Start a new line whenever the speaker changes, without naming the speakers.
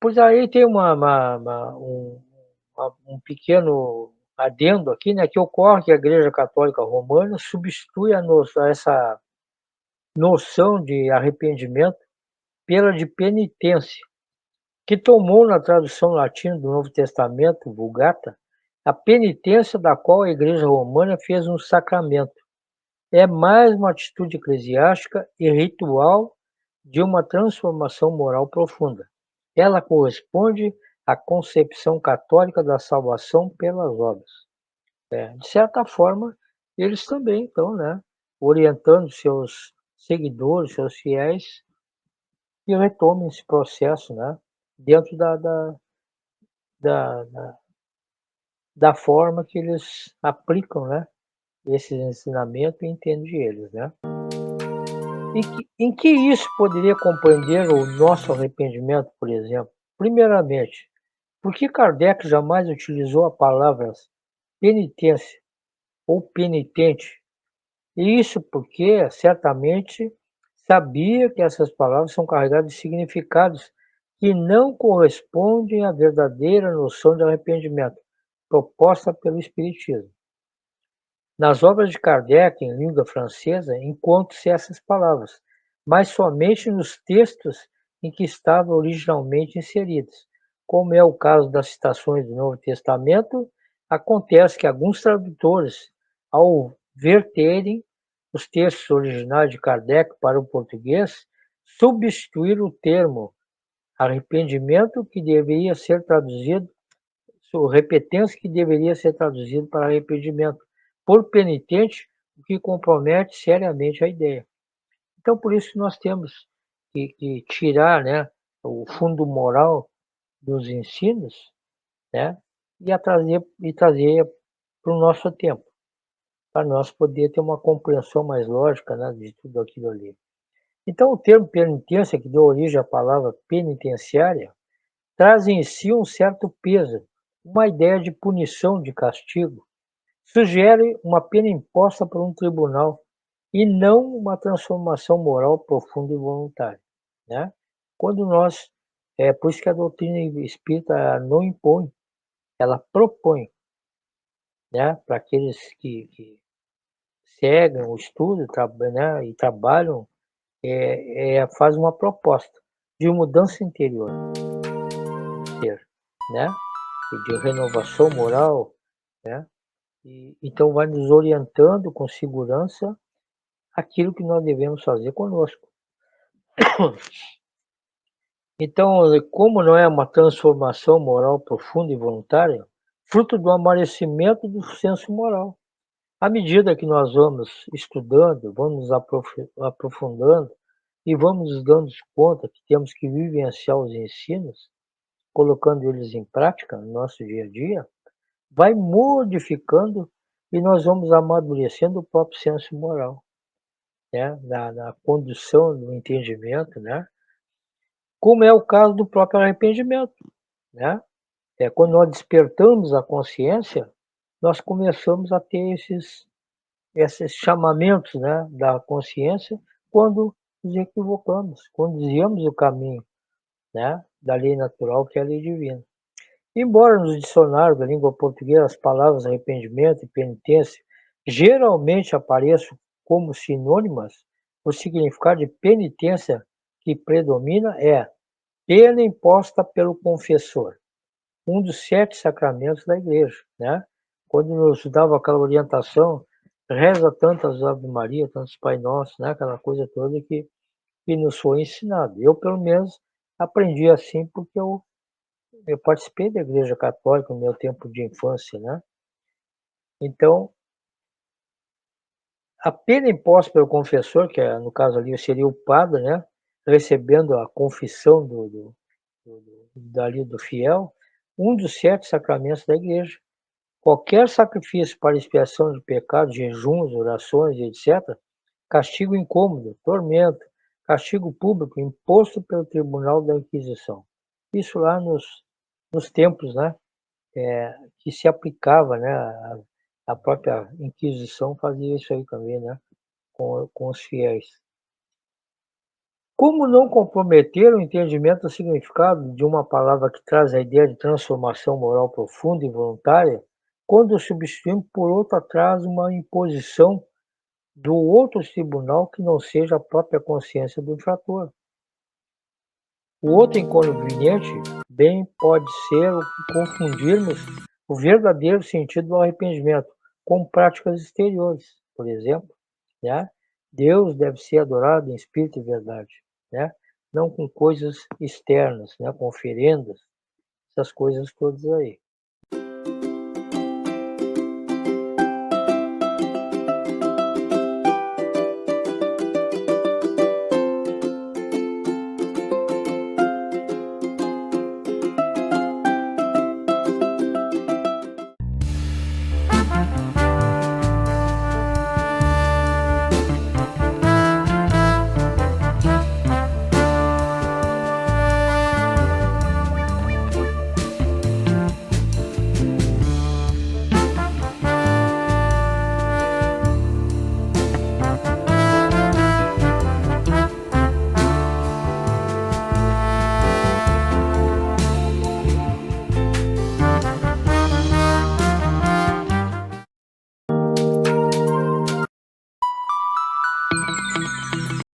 Pois aí tem um pequeno adendo aqui, né, que ocorre que a Igreja Católica Romana substitui essa noção de arrependimento pela de penitência, que tomou na tradução latina do Novo Testamento, Vulgata, a penitência da qual a Igreja Romana fez um sacramento. É mais uma atitude eclesiástica e ritual de uma transformação moral profunda. Ela corresponde à concepção católica da salvação pelas obras. De certa forma, eles também estão, né, orientando seus seguidores, seus fiéis, que retomem esse processo, né, dentro da, da, da forma que eles aplicam, né, esses ensinamentos e entendem eles, né. Em que isso poderia compreender o nosso arrependimento, por exemplo? Primeiramente, por que Kardec jamais utilizou a palavra penitência ou penitente? E isso porque, certamente, sabia que essas palavras são carregadas de significados que não correspondem à verdadeira noção de arrependimento proposta pelo Espiritismo. Nas obras de Kardec, em língua francesa, encontram-se essas palavras, mas somente nos textos em que estavam originalmente inseridas. Como é o caso das citações do Novo Testamento, acontece que alguns tradutores, ao verterem os textos originais de Kardec para o português, substituíram o termo arrependimento, que deveria ser traduzido repetência, que deveria ser traduzido para arrependimento, por penitente, o que compromete seriamente a ideia. Então, por isso que nós temos que tirar, né, o fundo moral dos ensinos, né, e trazer para o nosso tempo, para nós poder ter uma compreensão mais lógica, né, de tudo aquilo ali. Então, o termo penitência, que deu origem à palavra penitenciária, traz em si um certo peso, uma ideia de punição, de castigo. Sugere uma pena imposta por um tribunal e não uma transformação moral profunda e voluntária, né? Quando nós por isso que a doutrina espírita não impõe, ela propõe, né, para aqueles que seguem o estudo, né, e trabalham, faz uma proposta de mudança interior, né, e de renovação moral, né? E então vai nos orientando com segurança aquilo que nós devemos fazer conosco. Então, como não é uma transformação moral profunda e voluntária, fruto do amadurecimento do senso moral. À medida que nós vamos estudando, vamos aprofundando e vamos nos dando conta que temos que vivenciar os ensinos, colocando eles em prática no nosso dia a dia, vai modificando e nós vamos amadurecendo o próprio senso moral, né? Na condução do entendimento, né? Como é o caso do próprio arrependimento, né? Quando nós despertamos a consciência, nós começamos a ter esses chamamentos, né, da consciência quando nos equivocamos, quando desviamos o caminho, né, da lei natural, que é a lei divina. Embora nos dicionários da língua portuguesa as palavras arrependimento e penitência geralmente apareçam como sinônimas, o significado de penitência que predomina é pena imposta pelo confessor, um dos 7 sacramentos da igreja, né? Quando nos dava aquela orientação, reza tantas Ave Maria, tantos Pai Nosso, né? Aquela coisa toda que nos foi ensinado. Eu, pelo menos, aprendi assim porque eu participei da igreja católica no meu tempo de infância, né? Então, a pena imposta pelo confessor, que no caso ali seria o padre, né? Recebendo a confissão dali do fiel, um dos 7 sacramentos da igreja. Qualquer sacrifício para expiação de pecados, jejuns, orações, etc., castigo incômodo, tormento, castigo público imposto pelo Tribunal da Inquisição. Isso lá nos tempos, né, que se aplicava, né, a própria Inquisição fazia isso aí também, né, com os fiéis. Como não comprometer o entendimento do significado de uma palavra que traz a ideia de transformação moral profunda e voluntária, quando substituímos por outra traz uma imposição do outro tribunal que não seja a própria consciência do infrator? O outro inconveniente bem pode ser o confundirmos o verdadeiro sentido do arrependimento com práticas exteriores, por exemplo, né? Deus deve ser adorado em espírito e verdade, né? Não com coisas externas, né? Com oferendas, essas coisas todas aí.